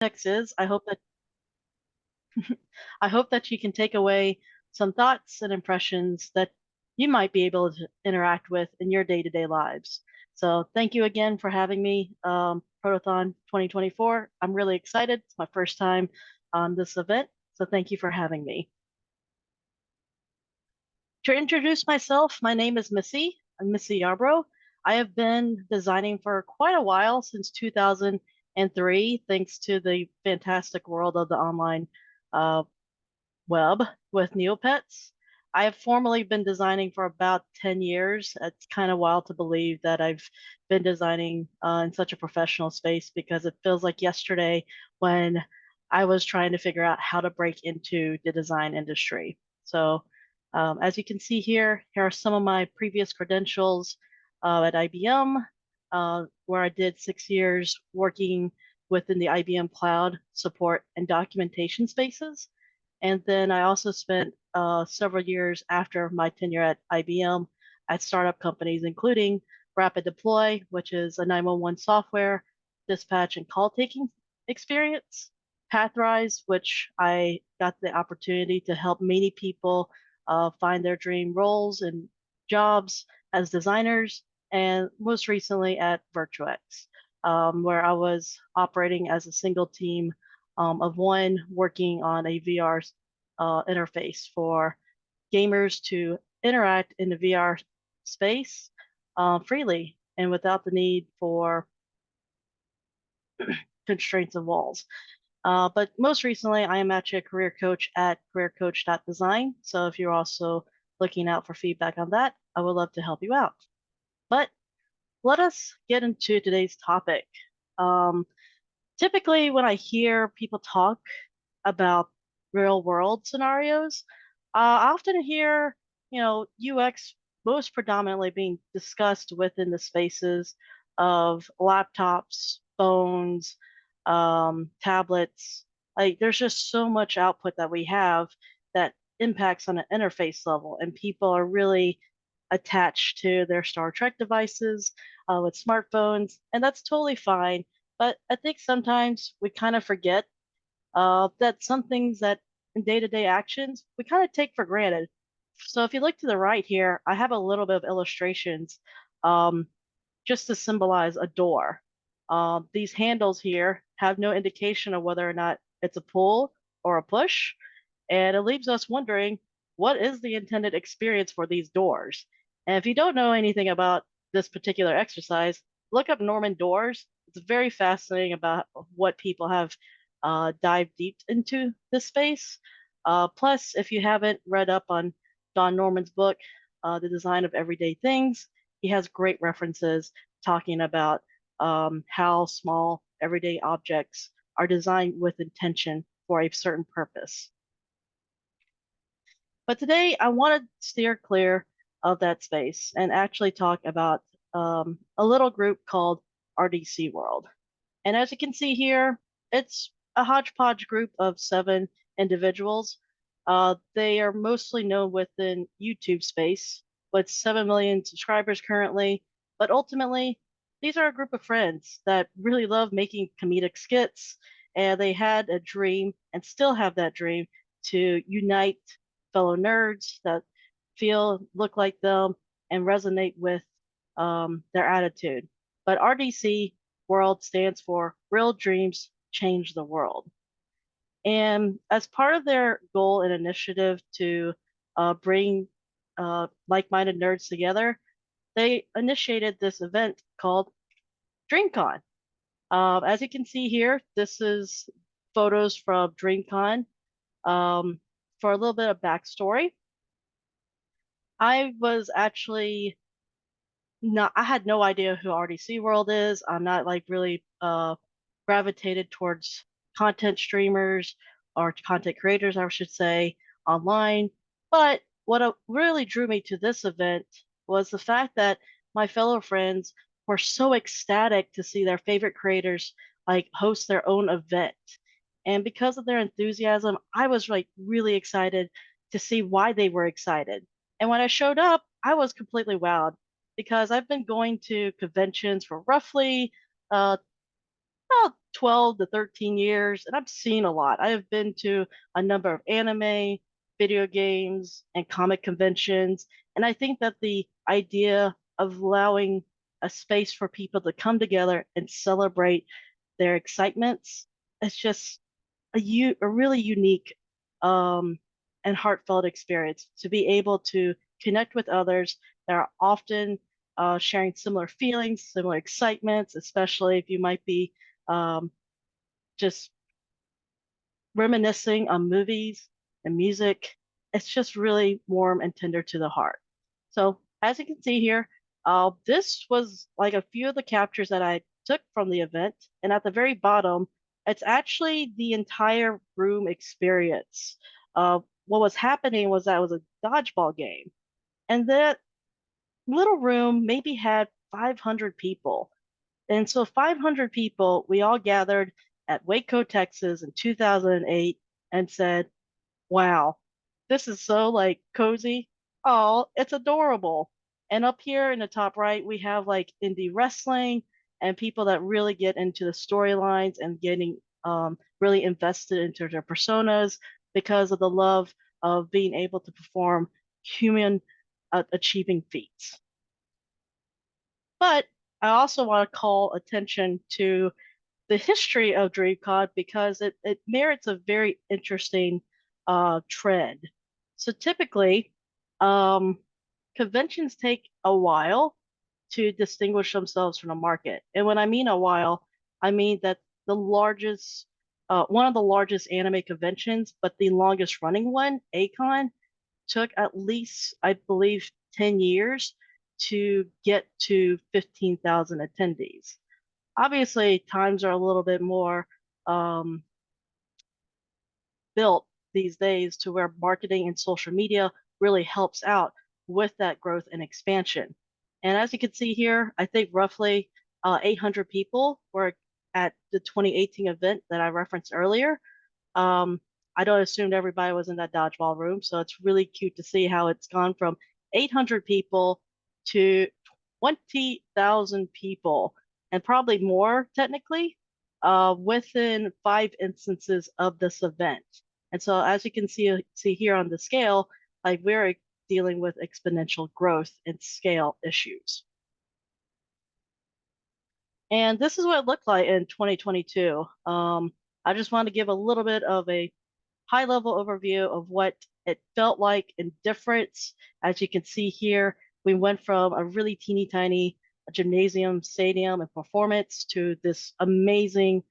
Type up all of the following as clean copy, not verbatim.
text is. I hope that you can take away some thoughts and impressions that you might be able to interact with in your day-to-day lives. So thank you again for having me, Protothon 2024. I'm really excited. It's my first time on this event, so thank you for having me. To introduce myself, my name is Missy. I'm Missy Yarbrough. I have been designing for quite a while, since 2003, thanks to the fantastic world of the online uh, web with Neopets. I have formally been designing for about 10 years. It's kind of wild to believe that I've been designing in such a professional space, because it feels like yesterday when I was trying to figure out how to break into the design industry. So as you can see here are some of my previous credentials at IBM, where I did 6 years working within the IBM Cloud support and documentation spaces. And then I also spent several years after my tenure at IBM at startup companies, including RapidDeploy, which is a 911 software dispatch and call taking experience, Pathrise, which I got the opportunity to help many people find their dream roles and jobs as designers, and most recently at Virtuix, where I was operating as a single team of one, working on a VR interface for gamers to interact in the VR space freely and without the need for constraints of walls. But most recently, I am actually a career coach at Careercoach.design. So if you're also looking out for feedback on that, I would love to help you out. But let us get into today's topic. Typically, when I hear people talk about real world scenarios, I often hear, UX most predominantly being discussed within the spaces of laptops, phones, tablets. Like, there's just so much output that we have that impacts on an interface level, and people are really attached to their Star Trek devices with smartphones, and that's totally fine. But I think sometimes we kind of forget that some things that in day-to-day actions we kind of take for granted. So if you look to the right here, I have a little bit of illustrations um, just to symbolize a door. These handles here have no indication of whether or not it's a pull or a push, and it leaves us wondering, what is the intended experience for these doors? And if you don't know anything about this particular exercise, look up Norman doors. It's very fascinating about what people have dived deep into this space. Plus, if you haven't read up on Don Norman's book, The Design of Everyday Things, he has great references talking about how small everyday objects are designed with intention for a certain purpose. But today I want to steer clear of that space and actually talk about a little group called RDC World. And as you can see here, it's a hodgepodge group of 7 individuals. They are mostly known within YouTube space, with 7 million subscribers currently. But ultimately, these are a group of friends that really love making comedic skits, and they had a dream and still have that dream to unite fellow nerds that look like them, and resonate with their attitude. But RDC World stands for Real Dreams Change the World. And as part of their goal and initiative to bring like-minded nerds together, they initiated this event called DreamCon. As you can see here, this is photos from DreamCon. For a little bit of backstory, I was actually not, I had no idea who RDC World is. I'm not like really gravitated towards content streamers or content creators, I should say, online. But what really drew me to this event was the fact that my fellow friends were so ecstatic to see their favorite creators like host their own event. And because of their enthusiasm, I was like really excited to see why they were excited. And when I showed up, I was completely wowed, because I've been going to conventions for roughly uh, about 12 to 13 years, and I've seen a lot. I have been to a number of anime, video games, and comic conventions, and I think that the idea of allowing a space for people to come together and celebrate their excitements is just a really unique um, and heartfelt experience to be able to connect with others that are often sharing similar feelings, similar excitements, especially if you might be um, just reminiscing on movies and music. It's just really warm and tender to the heart. So, as you can see here, this was like a few of the captures that I took from the event. And at the very bottom, it's actually the entire room experience. What was happening was that it was a dodgeball game. And that little room maybe had 500 people. And so 500 people, we all gathered at Waco, Texas in 2008 and said, wow, this is so like cozy. Oh, it's adorable. And up here in the top right, we have like indie wrestling and people that really get into the storylines and getting really invested into their personas because of the love of being able to perform human achieving feats. But I also want to call attention to the history of DreamCon because it merits a very interesting trend. So typically, um, conventions take a while to distinguish themselves from the market. And when I mean a while, I mean that one of the largest anime conventions, but the longest running one, ACON, took at least, I believe, 10 years to get to 15,000 attendees. Obviously, times are a little bit more um, built these days to where marketing and social media really helps out with that growth and expansion. And as you can see here, I think roughly 800 people were at the 2018 event that I referenced earlier. Um, I don't assume everybody was in that dodgeball room, so it's really cute to see how it's gone from 800 people to 20,000 people, and probably more technically, within 5 instances of this event. And so, as you can see here on the scale, like we're dealing with exponential growth and scale issues. And this is what it looked like in 2022. I just want to give a little bit of a high level overview of what it felt like in difference. As you can see here, we went from a really teeny tiny gymnasium, stadium, and performance to this amazing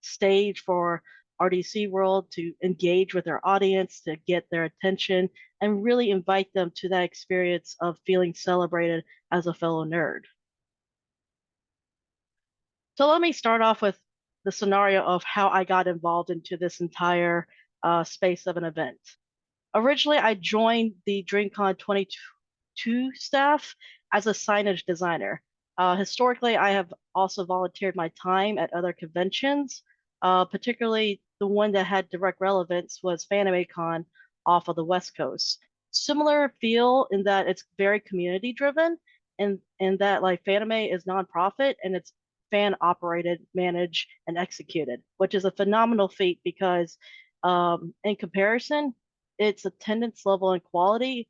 stage for RDC World to engage with their audience, to get their attention, and really invite them to that experience of feeling celebrated as a fellow nerd. So let me start off with the scenario of how I got involved into this entire space of an event. Originally, I joined the DreamCon 22 staff as a signage designer. Historically, I have also volunteered my time at other conventions, particularly the one that had direct relevance was FanimeCon off of the West Coast. Similar feel in that it's very community driven and that like Fanime is nonprofit and it's fan operated, managed, and executed, which is a phenomenal feat because in comparison, its attendance level and quality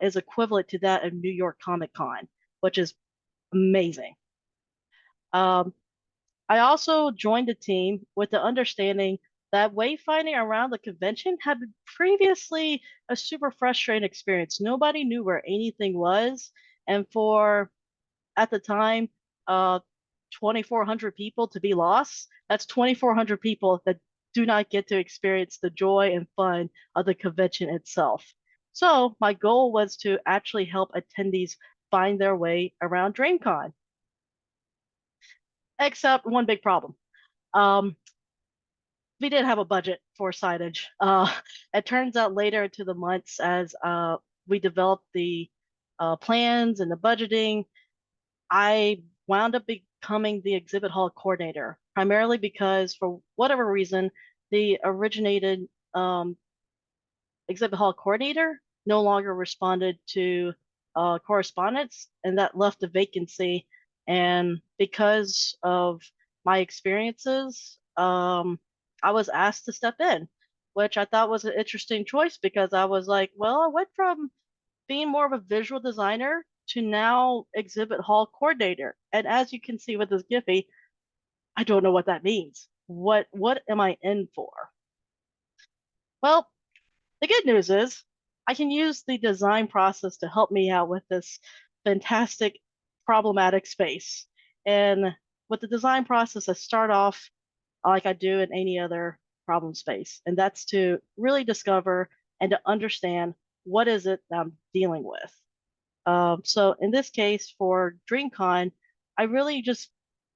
is equivalent to that of New York Comic Con, which is amazing. Um, I also joined the team with the understanding that wayfinding around the convention had been previously a super frustrating experience. Nobody knew where anything was, and for at the time, uh, 2,400 people to be lost, that's 2,400 people that do not get to experience the joy and fun of the convention itself. So my goal was to actually help attendees find their way around DreamCon, except one big problem. Um, we didn't have a budget for signage. It turns out later into the months as we developed the plans and the budgeting, I wound up becoming the exhibit hall coordinator, primarily because for whatever reason, the originated exhibit hall coordinator no longer responded to correspondence, and that left a vacancy. And because of my experiences, I was asked to step in, which I thought was an interesting choice because I was like, well, I went from being more of a visual designer to now exhibit hall coordinator. And as you can see with this Giphy, I don't know what that means. What am I in for? Well, the good news is I can use the design process to help me out with this fantastic problematic space. And with the design process, I start off like I do in any other problem space, and that's to really discover and to understand what is it that I'm dealing with. So in this case, for DreamCon, I really just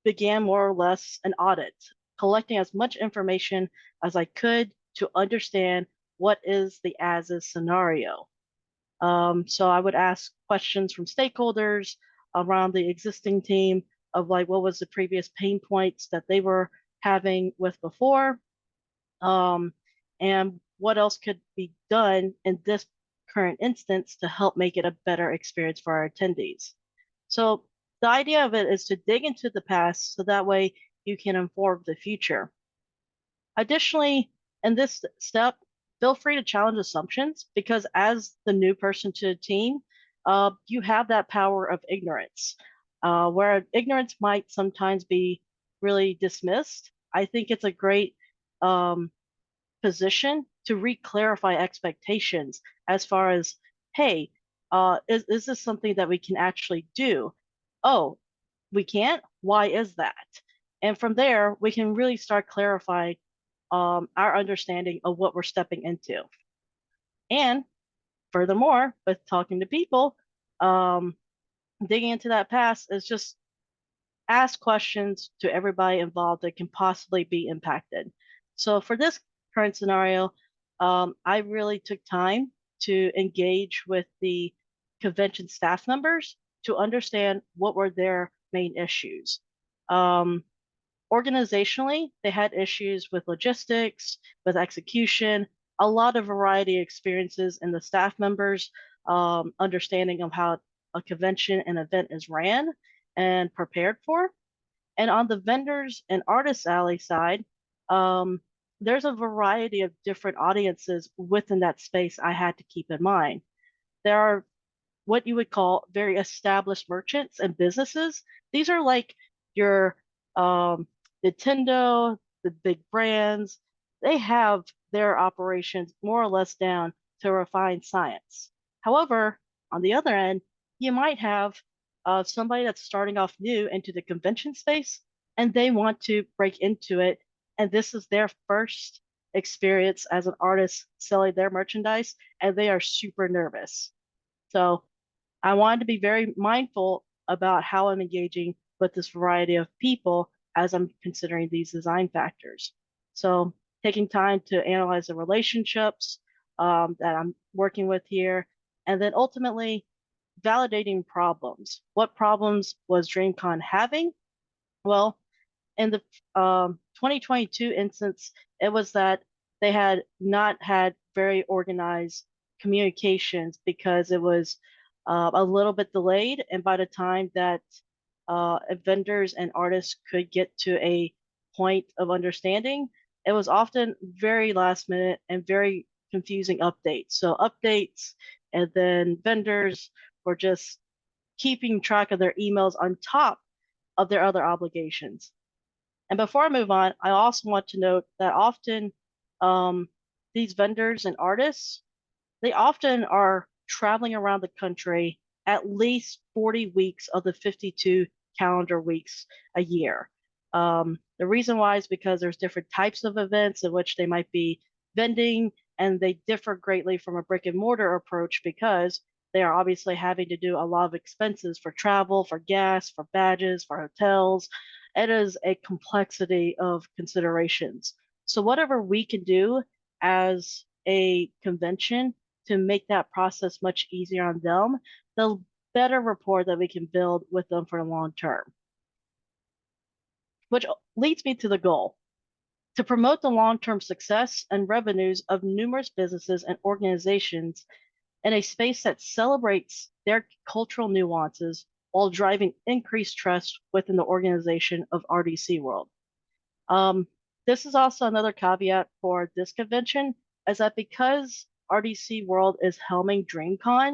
began more or less an audit, collecting as much information as I could to understand what is the as is scenario. So I would ask questions from stakeholders around the existing team of like what was the previous pain points that they were having with before, um, and what else could be done in this current instance to help make it a better experience for our attendees. So the idea of it is to dig into the past so that way you can inform the future. Additionally, in this step, feel free to challenge assumptions because as the new person to the team, you have that power of ignorance. Where ignorance might sometimes be really dismissed, I think it's a great um, position to re-clarify expectations as far as, hey, is this something that we can actually do? Oh, we can't? Why is that? And from there, we can really start clarifying our understanding of what we're stepping into. And furthermore, with talking to people, um, digging into that past is just ask questions to everybody involved that can possibly be impacted. So for this current scenario, I really took time to engage with the convention staff members to understand what were their main issues. Um, Organizationally, they had issues with logistics, with execution, a lot of variety of experiences in the staff members, understanding of how a convention and event is ran and prepared for. And on the vendors and artists alley side, um, there's a variety of different audiences within that space I had to keep in mind. There are what you would call very established merchants and businesses. These are like your um, Nintendo, the big brands. They have their operations more or less down to refined science. However, on the other end, you might have somebody that's starting off new into the convention space and they want to break into it. And this is their first experience as an artist selling their merchandise, and they are super nervous. So I wanted to be very mindful about how I'm engaging with this variety of people as I'm considering these design factors. So taking time to analyze the relationships that I'm working with here, and then ultimately validating problems. What problems was DreamCon having? Well, in the 2022 instance, it was that they had not had very organized communications because it was a little bit delayed. And by the time that vendors and artists could get to a point of understanding, it was often very last minute and very confusing updates. So updates, and then vendors were just keeping track of their emails on top of their other obligations. And before I move on, I also want to note that often um, these vendors and artists, they often are traveling around the country at least 40 weeks of the 52 calendar weeks a year. The reason why is because there's different types of events in which they might be vending, and they differ greatly from a brick and mortar approach because they are obviously having to do a lot of expenses for travel, for gas, for badges, for hotels. It is a complexity of considerations. So whatever we can do as a convention to make that process much easier on them, the better rapport that we can build with them for the long term. Which leads me to the goal to promote the long term success and revenues of numerous businesses and organizations in a space that celebrates their cultural nuances while driving increased trust within the organization of RDC World. This is also another caveat for this convention, is that because RDC World is helming DreamCon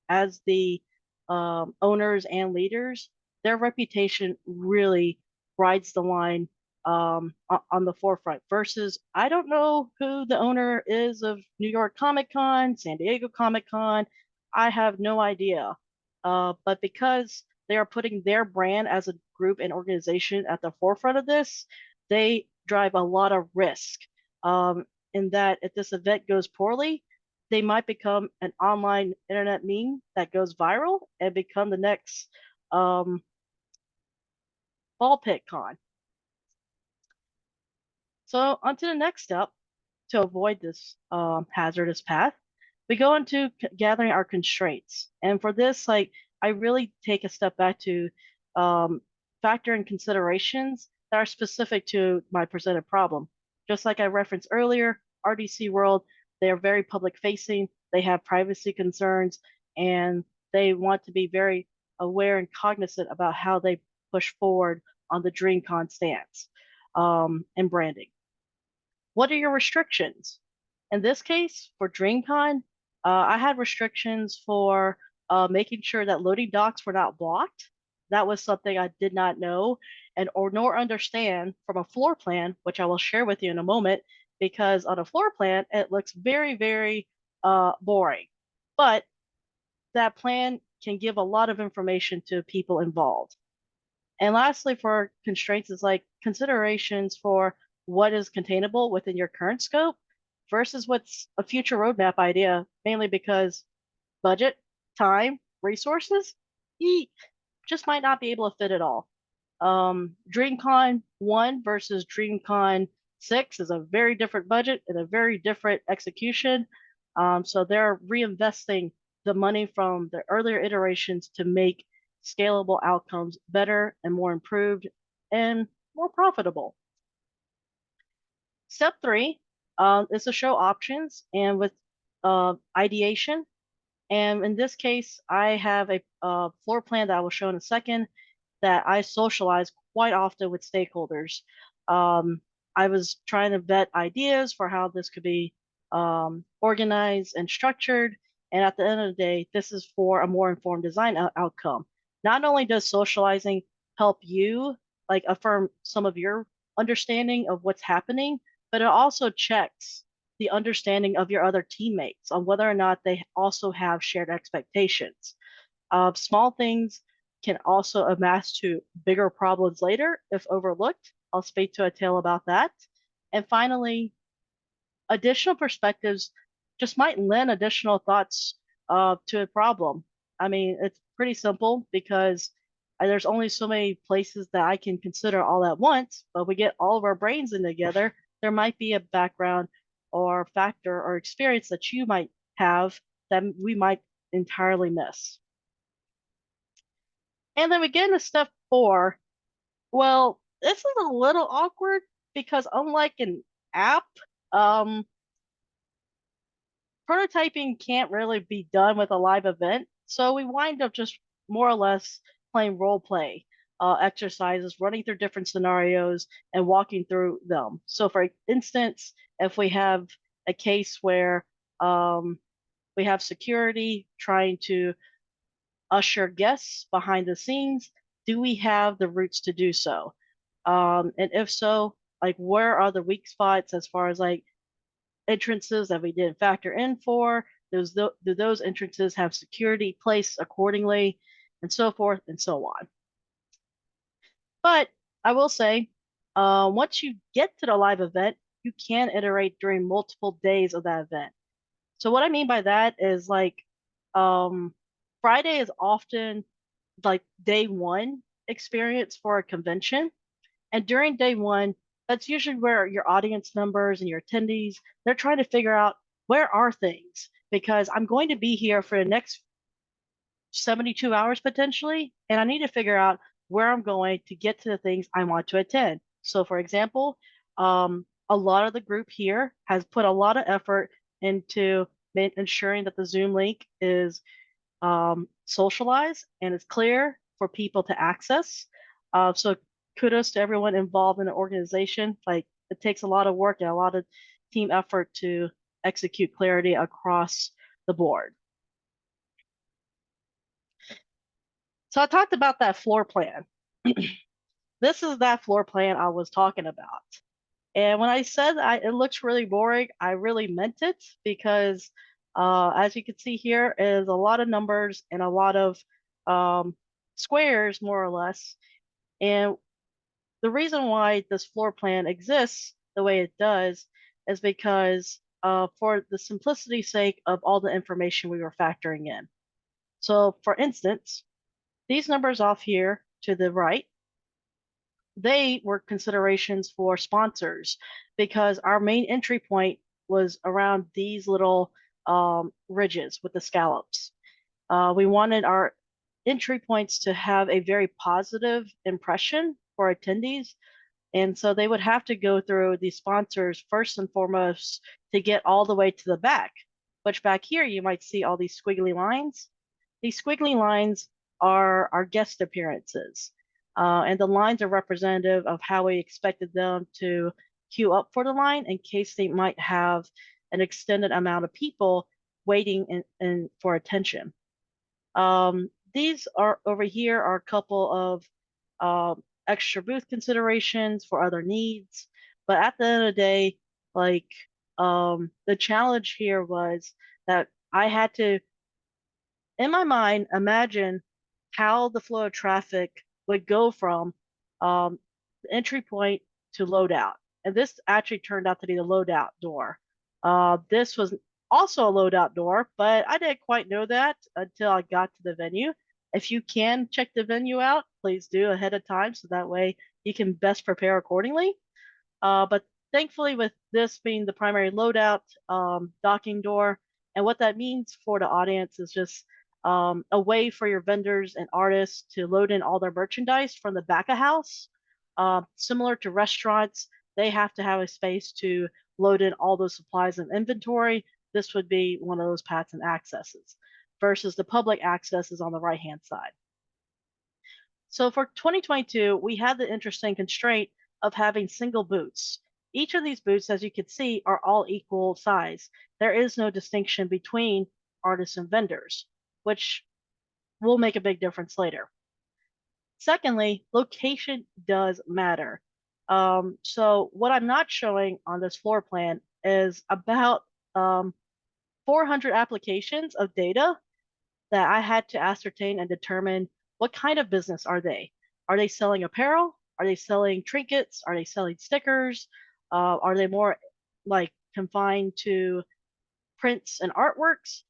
as the owners and leaders, their reputation really rides the line on the forefront. Versus, I don't know who the owner is of New York Comic Con, San Diego Comic Con. I have no idea. But because they are putting their brand as a group and organization at the forefront of this, they drive a lot of risk in that if this event goes poorly, they might become an online internet meme that goes viral and become the next ball pit con. So on to the next step to avoid this hazardous path. We go into gathering our constraints. And for this, like, I really take a step back to factor in considerations that are specific to my presented problem. Just like I referenced earlier, RDC World, they are very public facing, they have privacy concerns, and they want to be very aware and cognizant about how they push forward on the DreamCon stance and branding. What are your restrictions? In this case, for DreamCon, I had restrictions for making sure that loading docks were not blocked. That was something I did not know and or nor understand from a floor plan, which I will share with you in a moment, because on a floor plan, it looks very, very boring. But that plan can give a lot of information to people involved. And lastly, for constraints is like considerations for what is containable within your current scope versus what's a future roadmap idea, mainly because budget, time, resources, just might not be able to fit it all. DreamCon 1 versus DreamCon 6 is a very different budget and a very different execution. So they're reinvesting the money from the earlier iterations to make scalable outcomes better and more improved and more profitable. Step 3 is to show options and with ideation. And in this case, I have a floor plan that I will show in a second that I socialize quite often with stakeholders. I was trying to vet ideas for how this could be organized and structured. And at the end of the day, this is for a more informed design outcome. Not only does socializing help you like affirm some of your understanding of what's happening, but it also checks the understanding of your other teammates on whether or not they also have shared expectations. Small things can also amass to bigger problems later if overlooked. I'll speak to a tale about that. And finally, additional perspectives just might lend additional thoughts to a problem. I mean, it's pretty simple because there's only so many places that I can consider all at once, but we get all of our brains in together. There might be a background or factor or experience that you might have that we might entirely miss. And then we get into step 4. Well, this is a little awkward because unlike an app, prototyping can't really be done with a live event. So we wind up just more or less playing role play exercises, running through different scenarios and walking through them. So for instance, if we have a case where we have security trying to usher guests behind the scenes, do we have the routes to do so? And if so, like where are the weak spots as far as like entrances that we didn't factor in for? Do those entrances have security placed accordingly, and so forth and so on? But I will say, once you get to the live event, you can iterate during multiple days of that event. So what I mean by that is like Friday is often like day 1 experience for a convention. And during day 1, that's usually where your audience members and your attendees, they're trying to figure out where are things, because I'm going to be here for the next 72 hours potentially, and I need to figure out where I'm going to get to the things I want to attend. So for example, a lot of the group here has put a lot of effort into ensuring that the Zoom link is socialized and is clear for people to access. So kudos to everyone involved in the organization. Like, it takes a lot of work and a lot of team effort to execute clarity across the board. So I talked about that floor plan. This is that floor plan I was talking about. And when I said it looks really boring, I really meant it because as you can see here is a lot of numbers and a lot of squares, more or less. And the reason why this floor plan exists the way it does is because for the simplicity's sake of all the information we were factoring in. So for instance, these numbers off here to the right, they were considerations for sponsors because our main entry point was around these little ridges with the scallops. We wanted our entry points to have a very positive impression for attendees. And so they would have to go through the sponsors first and foremost to get all the way to the back, which back here you might see all these squiggly lines. These squiggly lines are our guest appearances. And the lines are representative of how we expected them to queue up for the line in case they might have an extended amount of people waiting for attention. These are over here are a couple of extra booth considerations for other needs. But at the end of the day, like the challenge here was that I had to, in my mind, imagine how the flow of traffic would go from the entry point to loadout. And this actually turned out to be the loadout door. This was also a loadout door, but I didn't quite know that until I got to the venue. If you can check the venue out, please do ahead of time so that way you can best prepare accordingly. But thankfully, with this being the primary loadout docking door, and what that means for the audience is just a way for your vendors and artists to load in all their merchandise from the back of house. Similar to restaurants, they have to have a space to load in all those supplies and inventory. This would be one of those paths and accesses versus the public access is on the right-hand side. So for 2022, we had the interesting constraint of having single booths. Each of these booths, as you can see, are all equal size. There is no distinction between artists and vendors, which will make a big difference later. Secondly, location does matter. So what I'm not showing on this floor plan is about 400 applications of data that I had to ascertain and determine what kind of business are they? Are they selling apparel? Are they selling trinkets? Are they selling stickers? Are they more like confined to prints and artworks?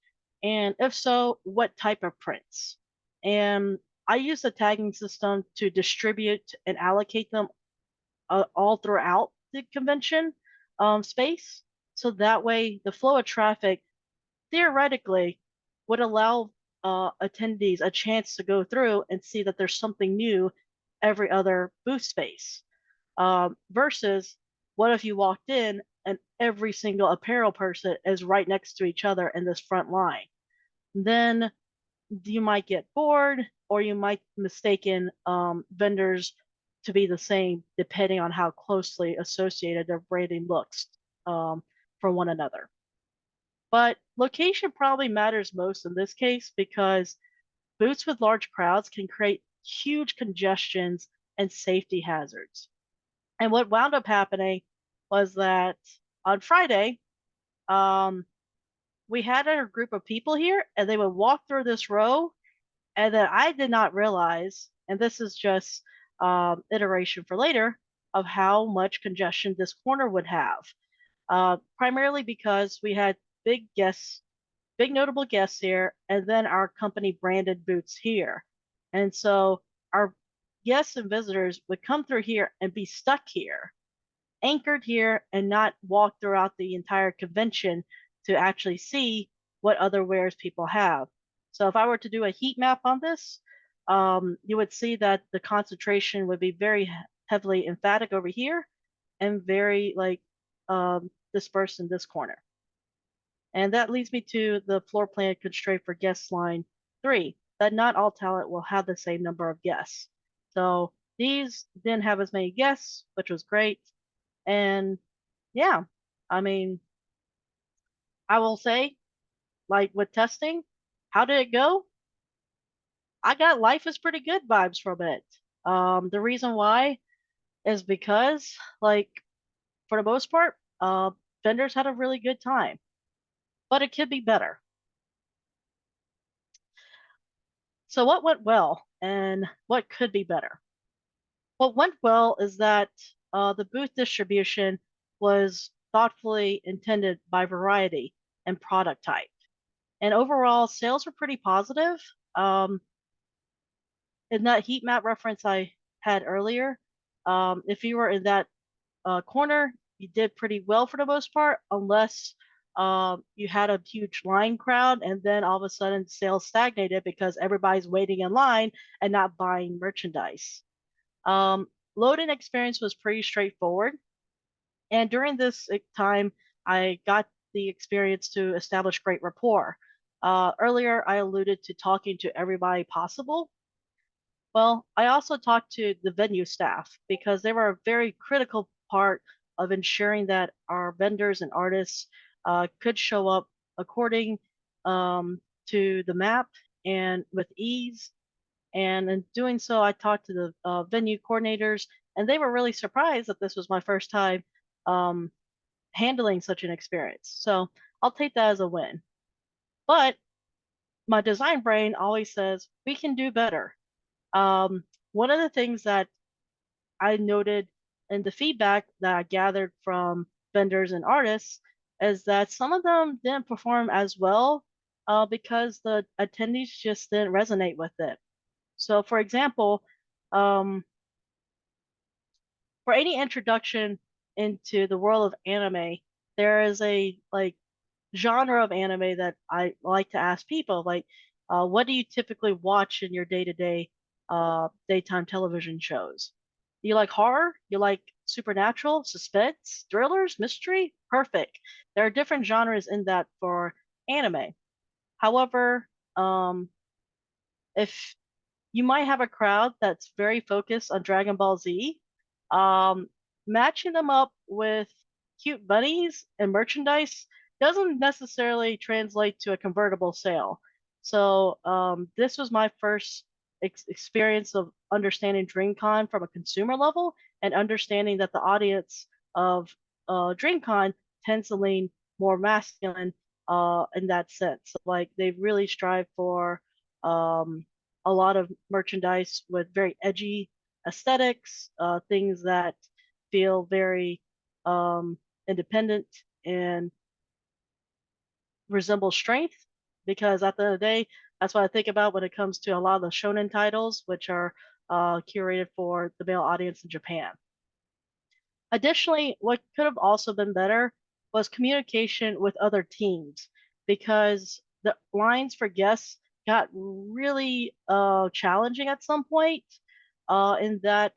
And if so, what type of prints? And I use the tagging system to distribute and allocate them all throughout the convention space. So that way, the flow of traffic theoretically would allow attendees a chance to go through and see that there's something new every other booth space. Versus what if you walked in and every single apparel person is right next to each other in this front line? Then you might get bored or you might mistaken vendors to be the same depending on how closely associated their branding looks from one another. But location probably matters most in this case because booths with large crowds can create huge congestions and safety hazards. And what wound up happening was that on Friday, we had a group of people here and they would walk through this row and then I did not realize, and this is just iteration for later, of how much congestion this corner would have. Primarily because we had big notable guests here, and then our company branded booths here. And so our guests and visitors would come through here and be stuck here, anchored here, and not walk throughout the entire convention to actually see what other wares people have. So if I were to do a heat map on this, you would see that the concentration would be very heavily emphatic over here and very like dispersed in this corner. And that leads me to the floor plan constraint for guest line 3, that not all talent will have the same number of guests. So These didn't have as many guests, which was great. And yeah, I mean, I will say, like with testing, how did it go? I got life is pretty good vibes from it. The reason why is because, like, for the most part, vendors had a really good time, but it could be better. So, what went well and what could be better? What went well is that the booth distribution was thoughtfully intended by variety and product type. And overall, sales were pretty positive. Um, in that heat map reference I had earlier, if you were in that corner, you did pretty well for the most part, unless you had a huge line crowd, and then all of a sudden sales stagnated because everybody's waiting in line and not buying merchandise. Um, Loading experience was pretty straightforward, and during this time, I got the experience to establish great rapport. Earlier, I alluded to talking to everybody possible. Well, I also talked to the venue staff because they were a very critical part of ensuring that our vendors and artists could show up according to the map and with ease. And in doing so, I talked to the venue coordinators, and they were really surprised that this was my first time um, handling such an experience. So I'll take that as a win. But my design brain always says we can do better. One of the things that I noted in the feedback that I gathered from vendors and artists is that some of them didn't perform as well because the attendees just didn't resonate with it. So, for example, um, for any introduction into the world of anime, there is a like genre of anime that I like to ask people, like, what do you typically watch in your day-to-day daytime television shows? You like horror? You like supernatural, suspense, thrillers, mystery? Perfect. There are different genres in that for anime. However, if you might have a crowd that's very focused on Dragon Ball Z. Um, Matching them up with cute bunnies and merchandise doesn't necessarily translate to a convertible sale. So this was my first experience of understanding DreamCon from a consumer level and understanding that the audience of DreamCon tends to lean more masculine in that sense. Like they really strive for um, a lot of merchandise with very edgy aesthetics, things that feel very independent and resemble strength. Because at the end of the day, that's what I think about when it comes to a lot of the shonen titles, which are curated for the male audience in Japan. Additionally, what could have also been better was communication with other teams because the lines for guests got really challenging at some point, in that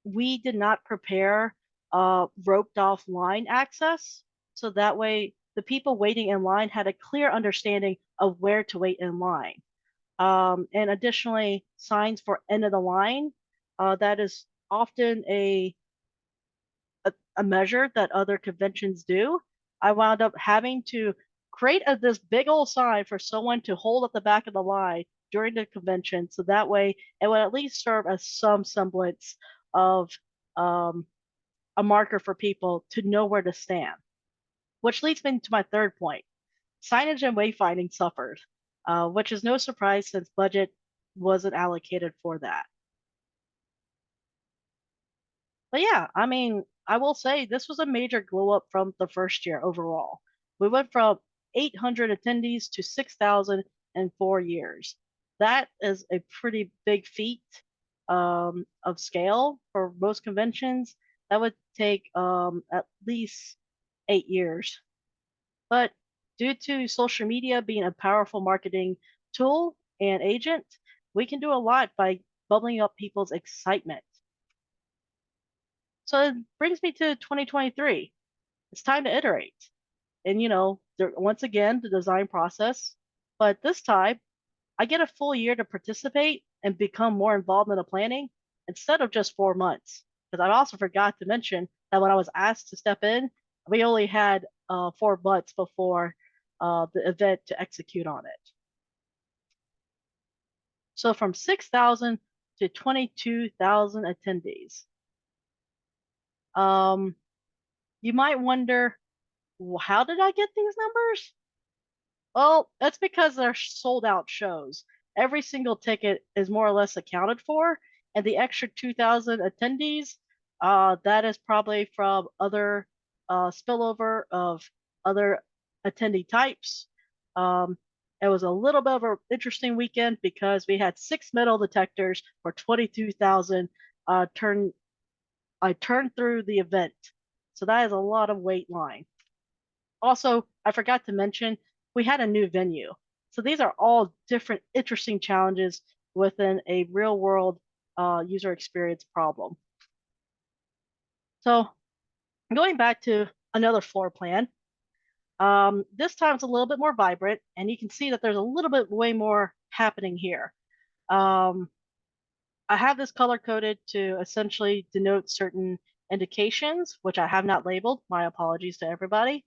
we did not prepare roped off line access. So that way, the people waiting in line had a clear understanding of where to wait in line. And additionally, signs for end of the line. That is often a measure that other conventions do. I wound up having to create this big old sign for someone to hold at the back of the line during the convention, so that way it would at least serve as some semblance of um, a marker for people to know where to stand. Which leads me to my third point: signage and wayfinding suffered, which is no surprise since budget wasn't allocated for that. But yeah, I mean, I will say this was a major glow up from the first year overall. We went from 800 attendees to 6,000 in 4 years. That is a pretty big feat of scale for most conventions. That would take at least 8 years. But due to social media being a powerful marketing tool and agent, we can do a lot by bubbling up people's excitement. So it brings me to 2023. It's time to iterate. And once again, the design process. But this time, I get a full year to participate and become more involved in the planning. instead of just 4 months. Because I also forgot to mention that when I was asked to step in, we only had 4 months before the event to execute on it. So from 6,000 to 22,000 attendees. You might wonder, well, how did I get these numbers? Well, that's because they're sold out shows. Every single ticket is more or less accounted for, and the extra 2,000 attendees, that is probably from other spillover of other attendee types. It was a little bit of an interesting weekend because we had 6 metal detectors for 22,000 turn. I turned through the event, so that is a lot of wait line. Also, I forgot to mention, we had a new venue. So these are all different interesting challenges within a real world user experience problem. So going back to another floor plan, this time it's a little bit more vibrant, and you can see that there's a little bit way more happening here. I have this color coded to essentially denote certain indications, which I have not labeled. My apologies to everybody.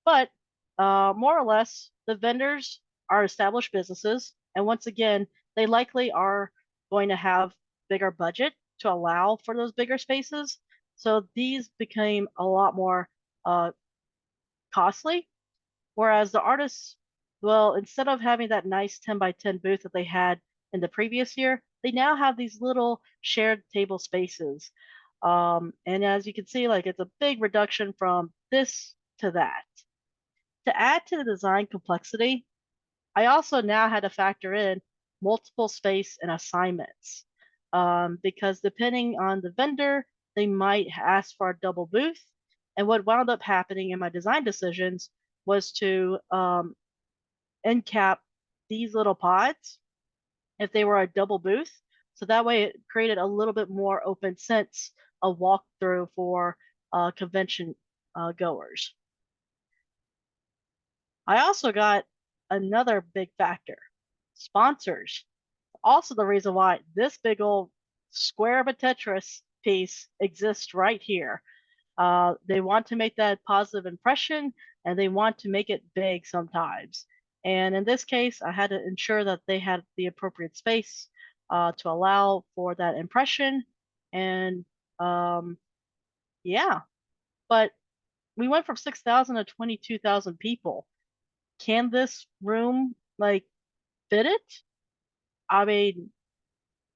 But more or less, the vendors are established businesses. And once again, they likely are going to have bigger budget to allow for those bigger spaces. So these became a lot more costly. Whereas the artists, well, instead of having that nice 10 by 10 booth that they had in the previous year, they now have these little shared table spaces. And as you can see, like it's a big reduction from this to that. To add to the design complexity, I also now had to factor in multiple space and assignments. Because depending on the vendor, they might ask for a double booth. And what wound up happening in my design decisions was to end cap these little pods if they were a double booth. So that way it created a little bit more open sense of walkthrough for convention goers. I also got another big factor, sponsors. Also the reason why this big old square of a Tetris piece exists right here. They want to make that positive impression, and they want to make it big sometimes. And in this case, I had to ensure that they had the appropriate space to allow for that impression. And yeah, but we went from 6,000 to 22,000 people. Can this room like fit it? I mean,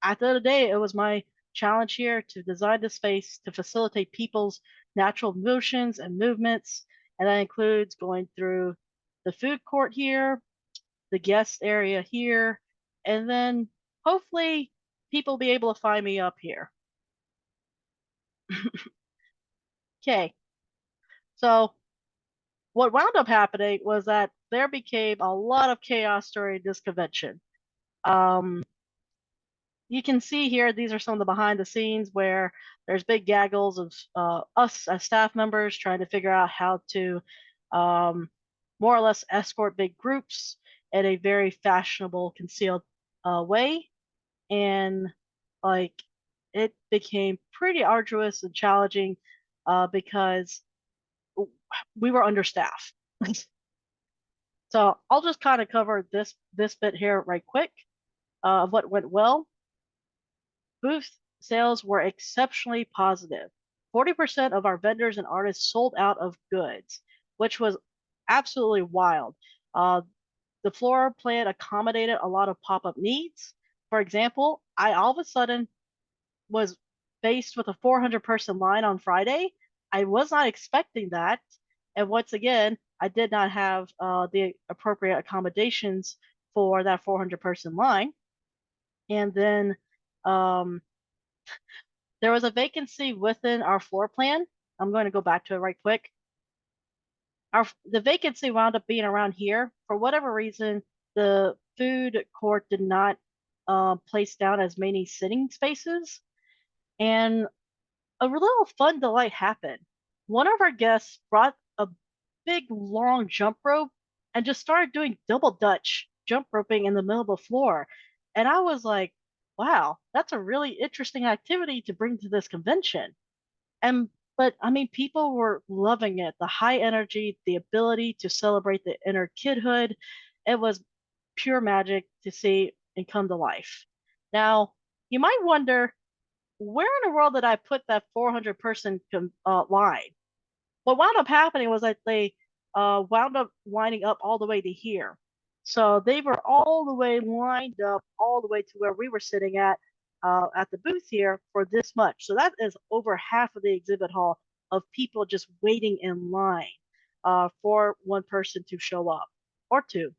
at the end of the day, it was my challenge here to design the space to facilitate people's natural motions and movements. And that includes going through the food court here, the guest area here, and then hopefully people will be able to find me up here. Okay, so what wound up happening was that there became a lot of chaos during this convention. You can see here, these are some of the behind the scenes where there's big gaggles of us as staff members trying to figure out how to more or less escort big groups in a very fashionable, concealed way. And like it became pretty arduous and challenging because we were understaffed. So I'll just kind of cover this bit here right quick of what went well. Booth sales were exceptionally positive. 40% of our vendors and artists sold out of goods, which was absolutely wild. The floor plan accommodated a lot of pop-up needs. For example, I all of a sudden was faced with a 400-person line on Friday. I was not expecting that. And once again, I did not have the appropriate accommodations for that 400-person line. And then there was a vacancy within our floor plan. I'm going to go back to it right quick. The vacancy wound up being around here. For whatever reason, the food court did not place down as many sitting spaces. And a little fun delight happened. One of our guests brought a big long jump rope and just started doing double Dutch jump roping in the middle of the floor. And I was like, wow, that's a really interesting activity to bring to this convention. And but I mean, people were loving it. The high energy, the ability to celebrate the inner kidhood. It was pure magic to see and come to life. Now, you might wonder, where in the world did I put that 400 person line? What wound up happening was that they wound up lining up all the way to here. So they were all the way lined up, all the way to where we were sitting at the booth here for this much. So that is over half of the exhibit hall of people just waiting in line for one person to show up or two.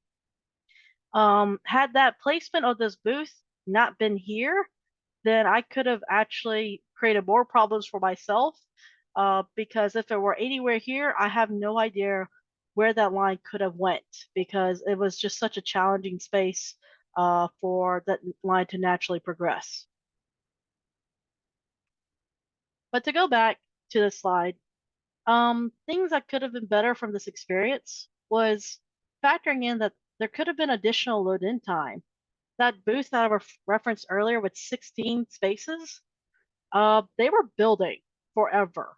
Had that placement of this booth not been here, then I could have actually created more problems for myself. Because if it were anywhere here, I have no idea where that line could have went because it was just such a challenging space for that line to naturally progress. But to go back to the slide, things that could have been better from this experience was factoring in that there could have been additional load in time. That booth that I referenced earlier with 16 spaces, they were building forever.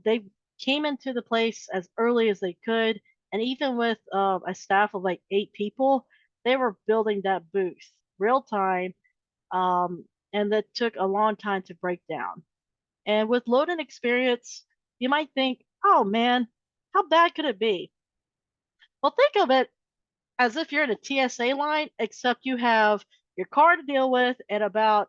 They came into the place as early as they could, and even with a staff of like 8 people, they were building that booth real time, and that took a long time to break down. And with load and experience, you might think, oh man, how bad could it be? Well, think of it as if you're in a TSA line, except you have your car to deal with and about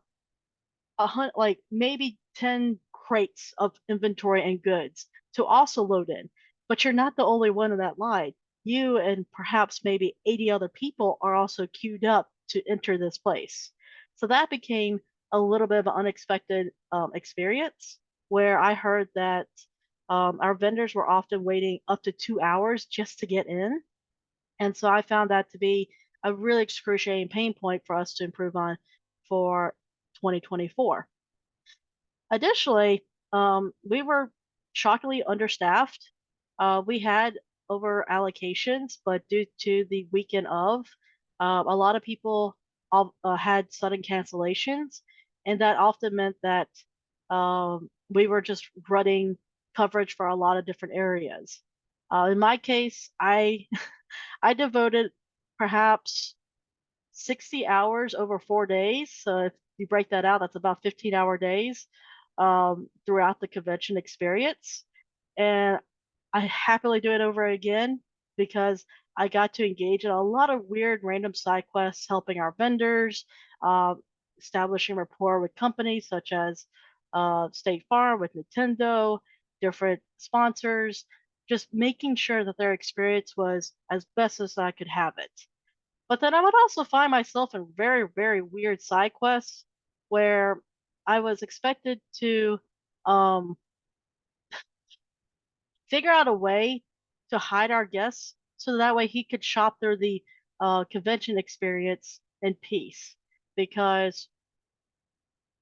like maybe 10 crates of inventory and goods to also load in. But you're not the only one in that line. You and perhaps maybe 80 other people are also queued up to enter this place. So that became a little bit of an unexpected experience where I heard that our vendors were often waiting up to 2 hours just to get in. And so I found that to be a really excruciating pain point for us to improve on for 2024. Additionally, we were shockingly understaffed. We had over allocations, but due to the weekend of, a lot of people had sudden cancellations, and that often meant that we were just running coverage for a lot of different areas. In my case, I I devoted perhaps 60 hours over 4 days. So if you break that out, that's about 15-hour days throughout the convention experience. And I happily do it over again because I got to engage in a lot of weird random side quests, helping our vendors, uh, establishing rapport with companies such as State Farm, with Nintendo, different sponsors, just making sure that their experience was as best as I could have it. But then I would also find myself in very, very weird side quests where I was expected to um, figure out a way to hide our guests so that way he could shop through the convention experience in peace. Because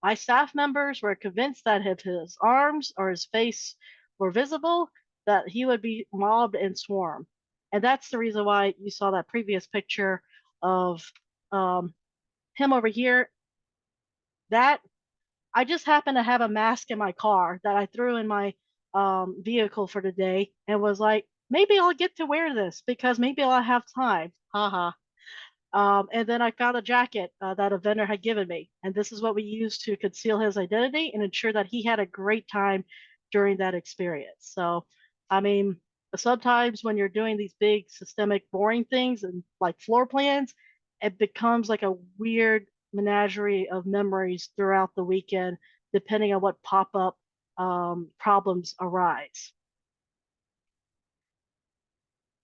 my staff members were convinced that if his arms or his face were visible, that he would be mobbed and swarmed. And that's the reason why you saw that previous picture of um, him over here. That I just happened to have a mask in my car that I threw in my vehicle for the day and was like, maybe I'll get to wear this because maybe I'll have time. Haha. And then I found a jacket that a vendor had given me. And this is what we used to conceal his identity and ensure that he had a great time during that experience. So, I mean, sometimes when you're doing these big systemic boring things and like floor plans, it becomes like a weird menagerie of memories throughout the weekend, depending on what pop up problems arise.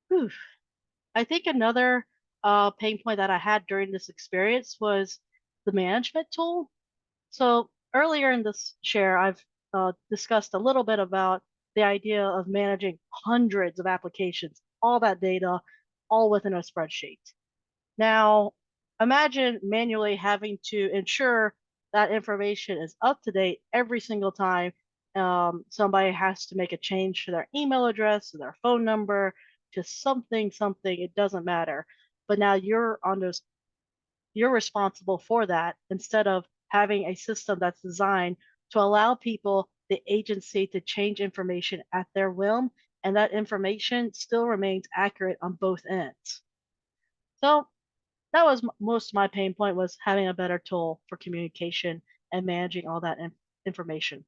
Whew. I think another pain point that I had during this experience was the management tool. So earlier in this share, I've discussed a little bit about the idea of managing hundreds of applications, all that data, all within a spreadsheet. Now, imagine manually having to ensure that information is up to date every single time somebody has to make a change to their email address, to their phone number, to something, it doesn't matter. But now you're responsible for that instead of having a system that's designed to allow people the agency to change information at their whim, and that information still remains accurate on both ends. So that was most of my pain point, was having a better tool for communication and managing all that information.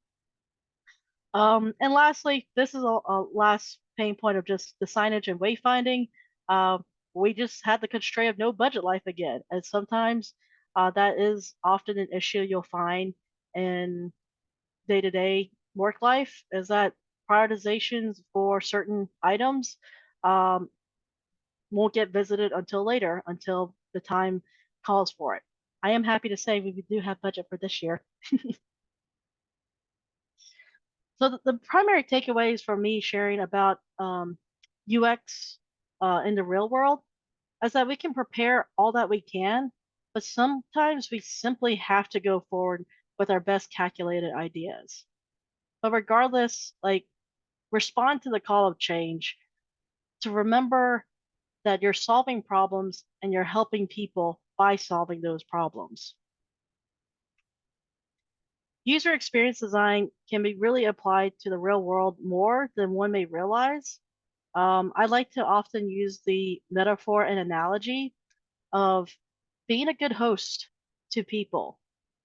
And lastly, this is a last pain point of just the signage and wayfinding. Uh, we just had the constraint of no budget life again, and sometimes that is often an issue you'll find in day-to-day work life, is that prioritizations for certain items um, won't get visited until later, until the time calls for it. I am happy to say we do have budget for this year. So the primary takeaways from me sharing about UX in the real world is that we can prepare all that we can, but sometimes we simply have to go forward with our best calculated ideas. But regardless, like, respond to the call of change, to remember that you're solving problems and you're helping people by solving those problems. User experience design can be really applied to the real world more than one may realize. I like to often use the metaphor and analogy of being a good host to people.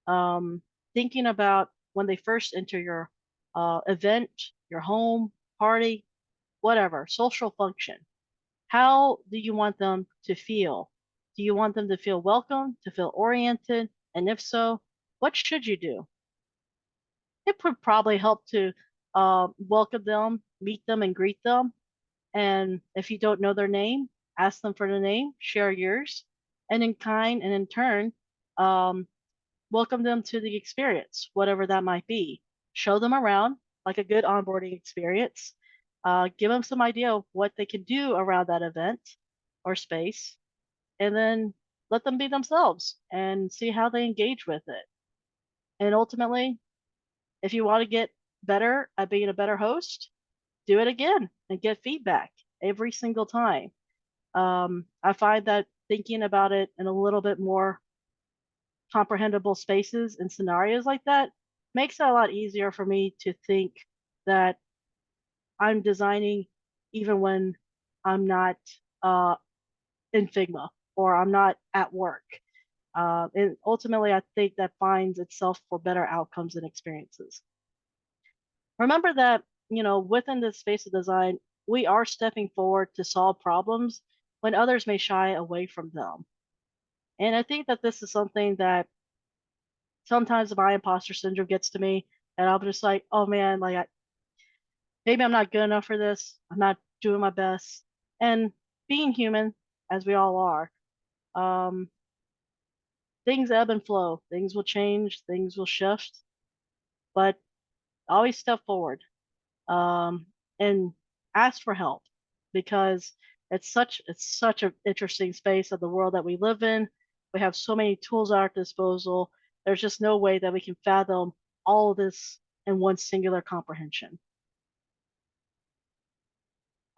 Thinking about when they first enter your event, your home, party, whatever, social function. How do you want them to feel? Do you want them to feel welcome, to feel oriented? And if so, what should you do? It would probably help to welcome them, meet them, and greet them. And if you don't know their name, ask them for the name, share yours, and in kind and in turn, um, welcome them to the experience, whatever that might be. Show them around like a good onboarding experience. Give them some idea of what they can do around that event or space, and then let them be themselves and see how they engage with it. And ultimately, if you want to get better at being a better host, do it again and get feedback every single time. I find that thinking about it in a little bit more comprehensible spaces and scenarios like that makes it a lot easier for me to think that I'm designing even when I'm not uh, in Figma or I'm not at work. And ultimately, I think that finds itself for better outcomes and experiences. Remember that, within this space of design, we are stepping forward to solve problems when others may shy away from them. And I think that this is something that sometimes my imposter syndrome gets to me, and I'm just like, oh man, like maybe I'm not good enough for this. I'm not doing my best. And being human, as we all are, um, things ebb and flow. Things will change. Things will shift. But always step forward and ask for help, because it's such an interesting space of the world that we live in. We have so many tools at our disposal. There's just no way that we can fathom all of this in one singular comprehension.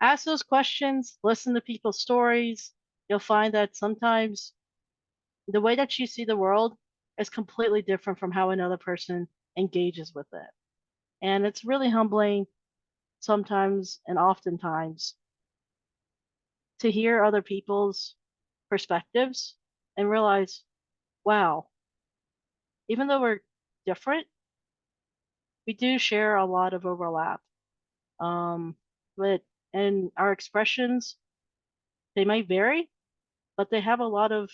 Ask those questions, listen to people's stories. You'll find that sometimes the way that you see the world is completely different from how another person engages with it. And it's really humbling sometimes and oftentimes to hear other people's perspectives and realize, wow, even though we're different, we do share a lot of overlap. Um, but and our expressions, they might vary, but they have a lot of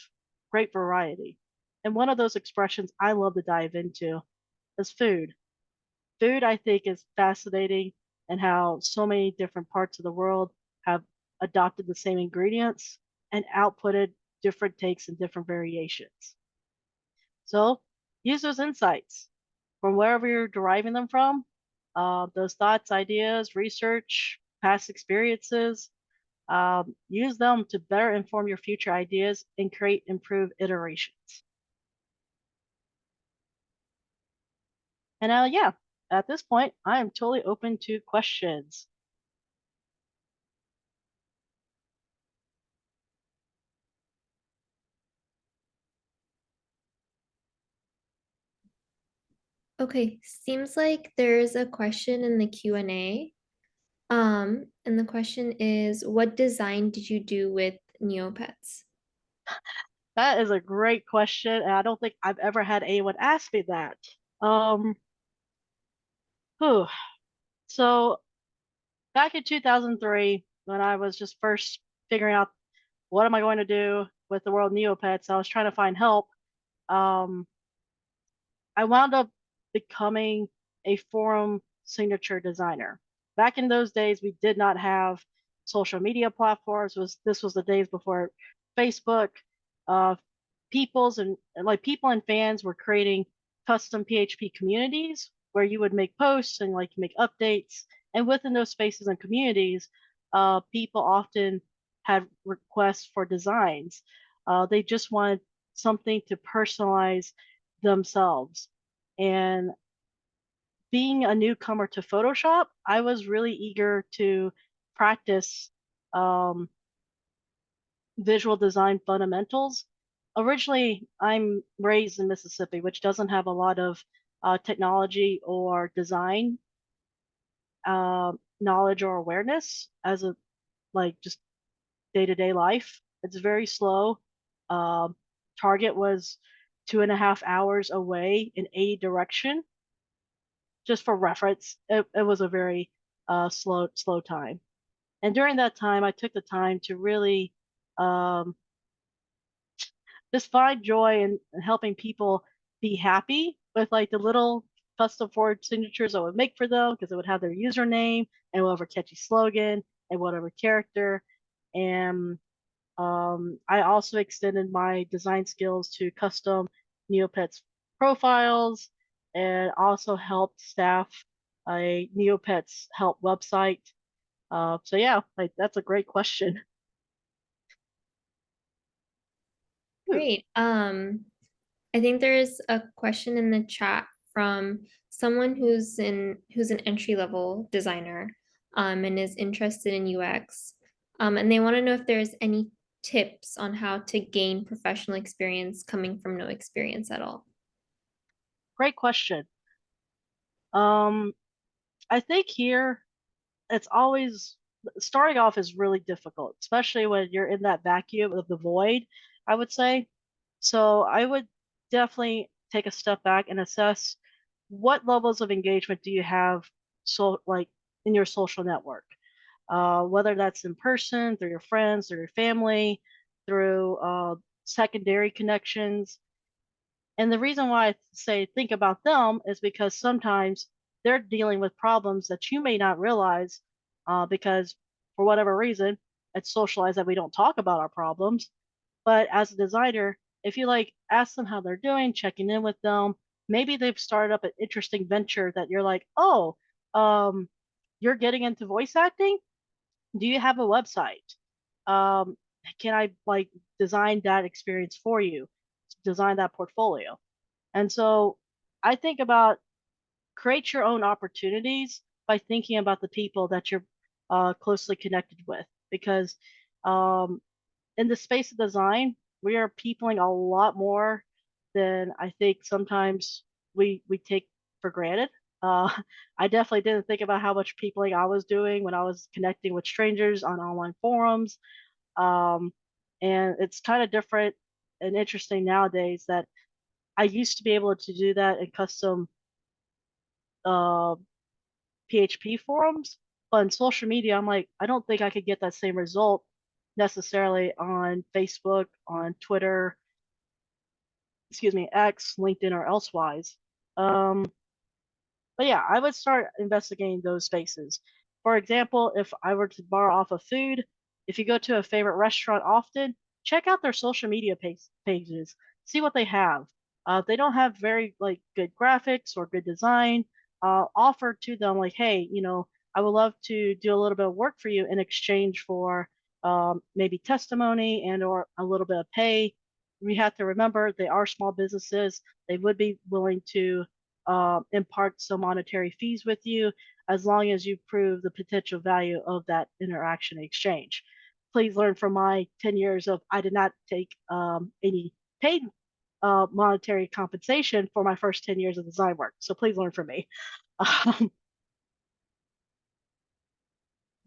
great variety. And one of those expressions I love to dive into is food. Food, I think, is fascinating, and how so many different parts of the world have adopted the same ingredients and outputted different takes and different variations. So use those insights from wherever you're deriving them from, those thoughts, ideas, research, past experiences. Use them to better inform your future ideas and create improved iterations. And yeah, at this point, I am totally open to questions. Okay, seems like there's a question in the Q&A. And the question is, what design did you do with Neopets? That is a great question, and I don't think I've ever had anyone ask me that. Um, whew. So back in 2003, when I was just first figuring out what am I going to do with the world of Neopets, I was trying to find help. Um, I wound up becoming a forum signature designer. Back in those days, we did not have social media platforms. This was the days before Facebook. Uh, people and fans were creating custom PHP communities where you would make posts and like make updates. And within those spaces and communities, people often had requests for designs. They just wanted something to personalize themselves. And being a newcomer to Photoshop, I was really eager to practice um, visual design fundamentals. Originally, I'm raised in Mississippi, which doesn't have a lot of technology or design knowledge or awareness as a like just day-to-day life. It's very slow. Um, Target was 2.5 hours away in a direction. Just for reference, it was a very slow time. And during that time, I took the time to really um, just find joy in helping people be happy with like the little custom forward signatures I would make for them because it would have their username and whatever catchy slogan and whatever character. And I also extended my design skills to custom Neopets profiles and also helped staff a Neopets help website. So yeah, like that's a great question. Ooh, Great. I think there's a question in the chat from someone who's an entry level designer, and is interested in UX. And they want to know if there's any tips on how to gain professional experience coming from no experience at all. great question. Um, I think here it's always starting off is really difficult, especially when you're in that vacuum of the void, I would say. So I would definitely take a step back and assess what levels of engagement do you have so like in your social network, whether that's in person, through your friends, through your family, through secondary connections. And the reason why I say think about them is because sometimes they're dealing with problems that you may not realize because for whatever reason, it's socialized that we don't talk about our problems. But as a designer, if you like ask them how they're doing, checking in with them, maybe they've started up an interesting venture that you're like, oh, um, you're getting into voice acting? Do you have a website? Um, can I like design that experience for you? Design that portfolio? And so I think about create your own opportunities by thinking about the people that you're closely connected with. Because um, in the space of design, we are peopling a lot more than I think sometimes we take for granted. Uh, I definitely didn't think about how much peopling I was doing when I was connecting with strangers on online forums. Um, and it's kind of different and interesting nowadays that I used to be able to do that in custom uh, PHP forums, but in social media, I'm like, I don't think I could get that same result necessarily on Facebook, on Twitter, excuse me, X, LinkedIn, or elsewise. Um, but yeah, I would start investigating those spaces. For example, if I were to borrow off of food, if you go to a favorite restaurant often, check out their social media pages, see what they have. If they don't have very like good graphics or good design, offer to them like, hey, I would love to do a little bit of work for you in exchange for maybe testimony and or a little bit of pay. We have to remember they are small businesses. They would be willing to impart some monetary fees with you as long as you prove the potential value of that interaction exchange. Please learn from my 10 years of I did not take any paid monetary compensation for my first 10 years of design work. So please learn from me. Um,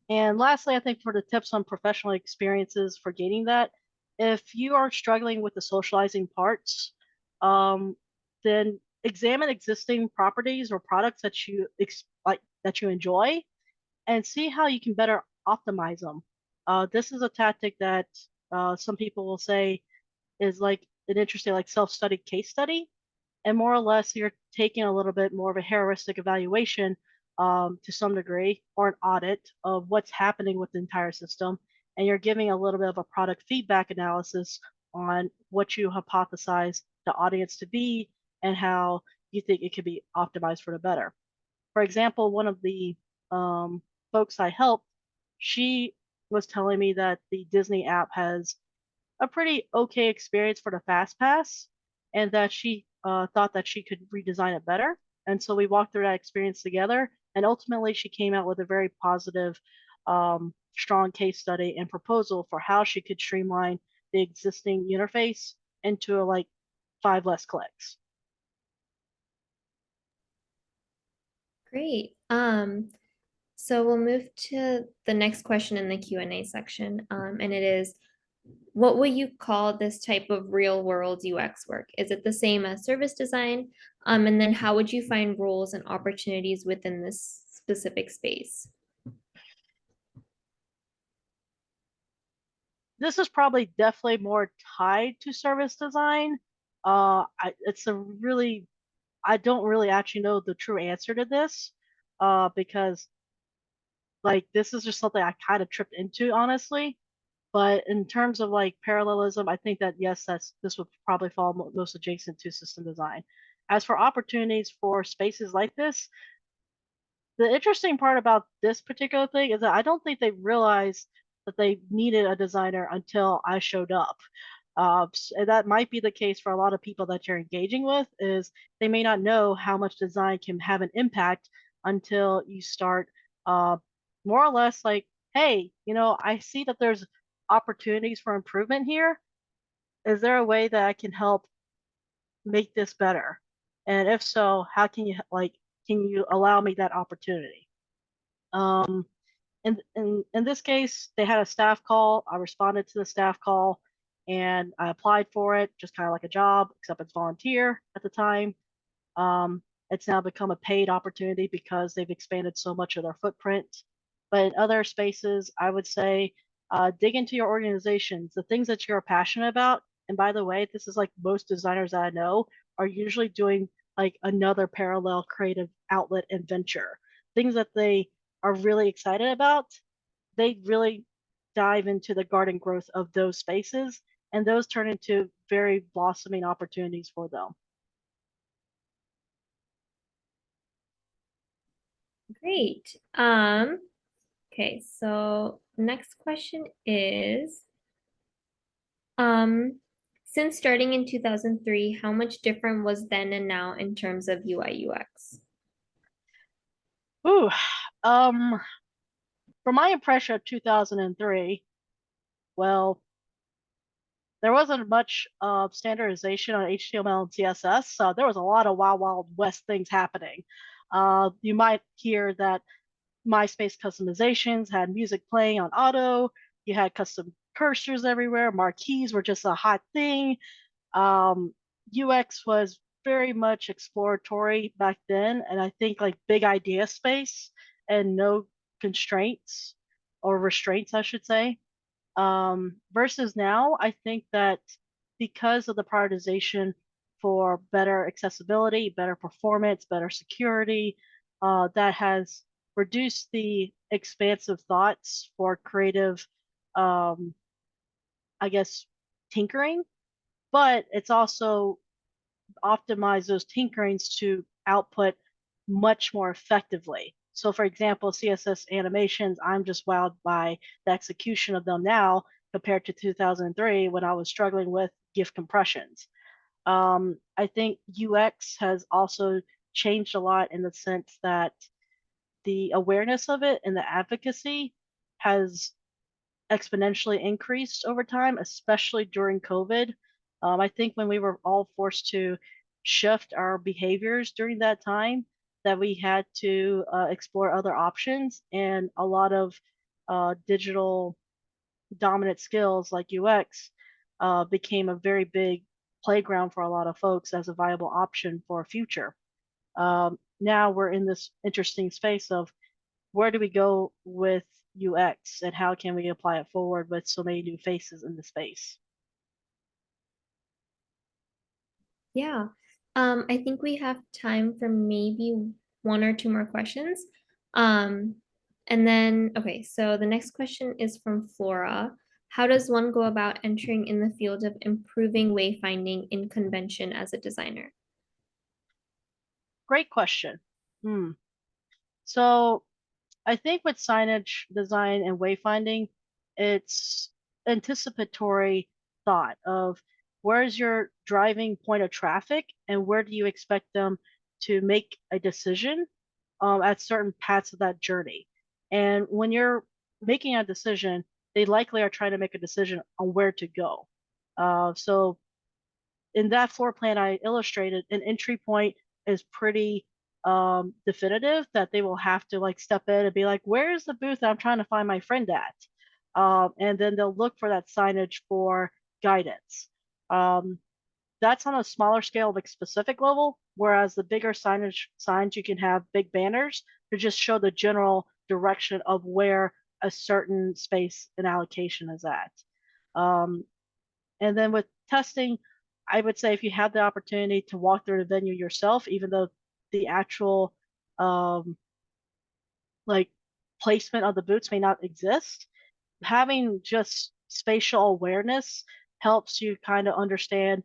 and lastly, I think for the tips on professional experiences for gaining that, if you are struggling with the socializing parts, um, then examine existing properties or products that you like that you enjoy and see how you can better optimize them. This is a tactic that some people will say is like an interesting like self-study case study, and more or less you're taking a little bit more of a heuristic evaluation to some degree or an audit of what's happening with the entire system, and you're giving a little bit of a product feedback analysis on what you hypothesize the audience to be and how you think it could be optimized for the better. For example, one of the folks I helped, she was telling me that the Disney app has a pretty okay experience for the fast pass, and that she thought that she could redesign it better. And so we walked through that experience together, and ultimately she came out with a very positive, strong case study and proposal for how she could streamline the existing interface into like 5 less clicks. Great. So we'll move to the next question in the Q&A section, and it is, what would you call this type of real world UX work? Is it the same as service design? And then how would you find roles and opportunities within this specific space? This is probably definitely more tied to service design. It's a really, I don't really actually know the true answer to this, because like this is just something I kind of tripped into, honestly. But in terms of like parallelism, I think that yes, this would probably fall most adjacent to system design. As for opportunities for spaces like this, the interesting part about this particular thing is that I don't think they realized that they needed a designer until I showed up. And that might be the case for a lot of people that you're engaging with, is they may not know how much design can have an impact until you start uh, more or less like, hey, I see that there's opportunities for improvement here. Is there a way that I can help make this better? And if so, how can you can you allow me that opportunity? Um, in this case, they had a staff call. I responded to the staff call, and I applied for it, just kind of like a job, except it's volunteer at the time. It's now become a paid opportunity because they've expanded so much of their footprint. But in other spaces, I would say dig into your organizations, the things that you're passionate about. And by the way, this is like most designers that I know are usually doing like another parallel creative outlet and venture, things that they are really excited about. They really dive into the garden growth of those spaces, and those turn into very blossoming opportunities for them. Great. Okay, so next question is, since starting in 2003, how much different was then and now in terms of UI UX? Ooh, um, from my impression of 2003, well, there wasn't much standardization on HTML and CSS, so there was a lot of wild, wild west things happening. You might hear that MySpace customizations had music playing on auto. You had custom cursors everywhere. Marquees were just a hot thing. UX was very much exploratory back then, and I think like big idea space and no constraints or restraints, I should say. Versus now, I think that because of the prioritization for better accessibility, better performance, better security, that has reduced the expansive thoughts for creative, um, I guess, tinkering, but it's also optimized those tinkerings to output much more effectively. So, for example, CSS animations, I'm just wowed by the execution of them now compared to 2003 when I was struggling with GIF compressions. I think UX has also changed a lot in the sense that the awareness of it and the advocacy has exponentially increased over time, especially during COVID. I think when we were all forced to shift our behaviors during that time, that we had to explore other options, and a lot of digital dominant skills like UX became a very big playground for a lot of folks as a viable option for a future. Now we're in this interesting space of where do we go with UX and how can we apply it forward with so many new faces in the space? Yeah. I think we have time for maybe one or two more questions. Um, and then, okay, so the next question is from Flora. How does one go about entering in the field of improving wayfinding in convention as a designer? Great question. Hmm. So I think with signage design and wayfinding, it's anticipatory thought of where's your driving point of traffic and where do you expect them to make a decision at certain paths of that journey. And when you're making a decision, they likely are trying to make a decision on where to go. So in that floor plan I illustrated, an entry point is pretty definitive that they will have to like step in and be like, where's the booth that I'm trying to find my friend at? And then they'll look for that signage for guidance. Um, that's on a smaller scale, like specific level, whereas the bigger signage signs you can have big banners to just show the general direction of where a certain space and allocation is at. Um, and then with testing, I would say if you have the opportunity to walk through the venue yourself, even though the actual um, like placement of the boots may not exist, having just spatial awareness helps you kind of understand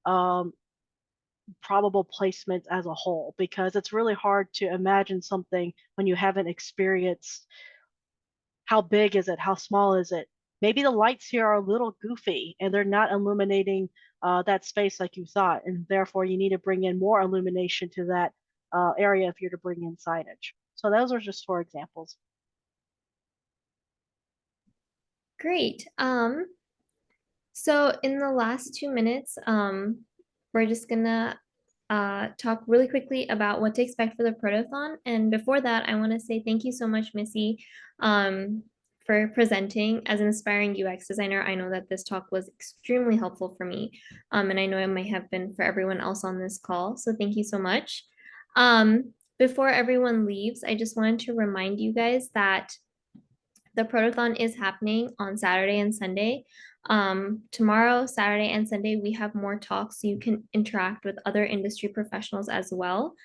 um, probable placements as a whole because it's really hard to imagine something when you haven't experienced how big is it? How small is it? Maybe the lights here are a little goofy and they're not illuminating that space like you thought, and therefore you need to bring in more illumination to that area if you're to bring in signage. So those are just four examples. Great. So in the last 2 minutes, we're just gonna talk really quickly about what to expect for the Protothon. And before that, I want to say thank you so much, Missy, for presenting as an aspiring UX designer. I know that this talk was extremely helpful for me, and I know it might have been for everyone else on this call. So thank you so much. Before everyone leaves, I just wanted to remind you guys that the Protothon is happening on Saturday and Sunday. Tomorrow, Saturday, and Sunday, we have more talks so you can interact with other industry professionals as well.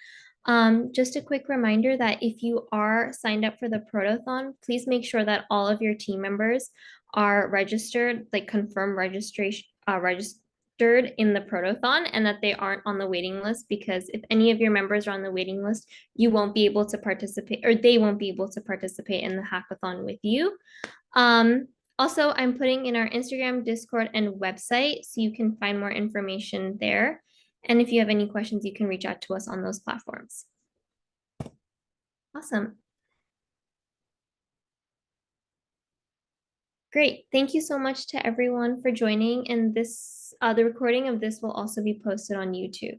Just a quick reminder that if you are signed up for the Protothon, please make sure that all of your team members are registered, like confirm registration, in the Protothon, and that they aren't on the waiting list, because if any of your members are on the waiting list, you won't be able to participate, or they won't be able to participate in the hackathon with you. Also, I'm putting in our Instagram, Discord, and website so you can find more information there. And if you have any questions, you can reach out to us on those platforms. Awesome. Great. Thank you so much to everyone for joining. And this, the recording of this will also be posted on YouTube.